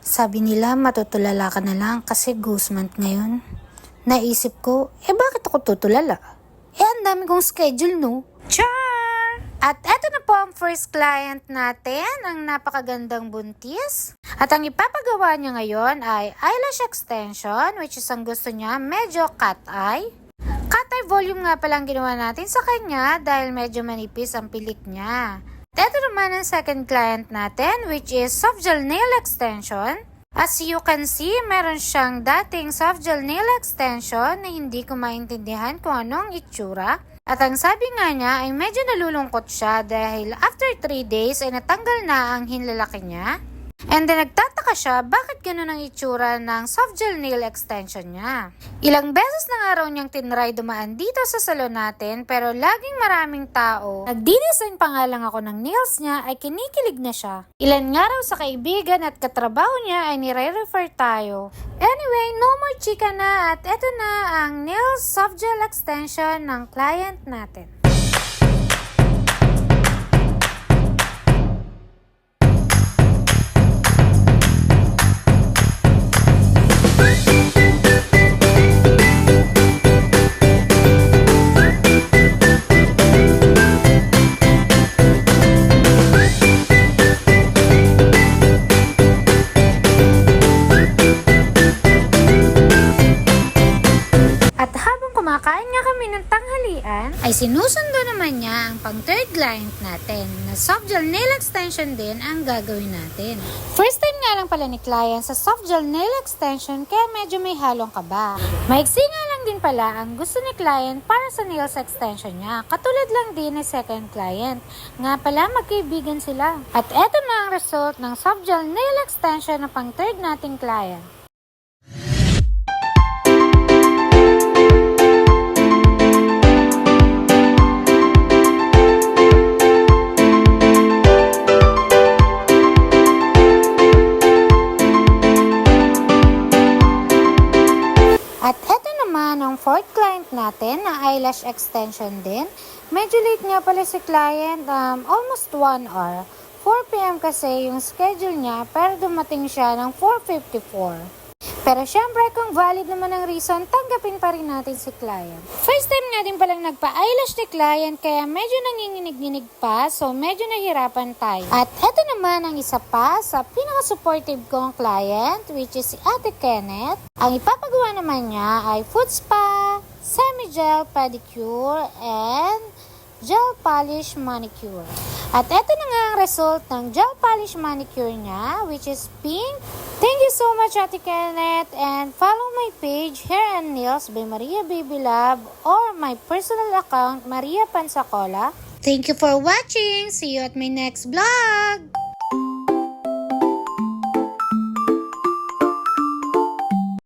Sabi nila matutulala ka na lang kasi ghost month ngayon. Naisip ko, bakit ako tutulala? Ang dami kong schedule, no? Char! At eto na po ang first client natin, ang napakagandang buntis. At ang ipapagawa niya ngayon ay eyelash extension, which is ang gusto niya medyo cat eye. Cat eye volume nga palang ginawa natin sa kanya dahil medyo manipis ang pilik niya. Ito naman ang second client natin, which is soft gel nail extension. As you can see, meron siyang dating soft gel nail extension na hindi ko maintindihan kung anong itsura. At ang sabi nga niya ay medyo nalulungkot siya dahil after 3 days ay natanggal na ang hinlalaki niya. And then nagtataka siya bakit ganun ang itsura ng soft gel nail extension niya. Ilang beses na nga raw niyang tinry dumaan dito sa salon natin pero laging maraming tao. Nagdidesign pa nga lang ako ng nails niya ay kinikilig na siya. Ilan nga raw sa kaibigan at katrabaho niya ay nire-refer tayo. Anyway, no more chika na at eto na ang nail soft gel extension ng client natin. Kumakain nga kami ng tanghalian, ay sinusundo naman niya ang pang third client natin na soft gel nail extension din ang gagawin natin. First time nga lang pala ni client sa soft gel nail extension kaya medyo may halong kaba. Maiksi nga lang din pala ang gusto ni client para sa nails extension niya. Katulad lang din ni second client. Nga pala magkaibigan sila. At eto na ang result ng soft gel nail extension na pang third nating client. At eto naman ang fourth client natin na eyelash extension din. Medyo late nga pala si client, almost 1 hour. 4 p.m. kasi yung schedule niya pero dumating siya ng 4:54. Pero syempre kung valid naman ang reason, tanggapin pa rin natin si client. First time natin palang nagpa-eyelash ni client kaya medyo nanginginig-nginig pa so medyo nahirapan tayo. At eto naman ang isa pa sa pinaka-supportive kong client which is si Ate Kenneth. Ang ipapagawa naman niya ay foot spa, semi-gel pedicure, and gel polish manicure. At eto na nga ang result ng gel polish manicure niya which is pink. Thank you so much Ate Kenneth and follow my page Hair and Nails by Maria Baby Love or my personal account Maria Pansacola. Thank you for watching. See you at my next vlog.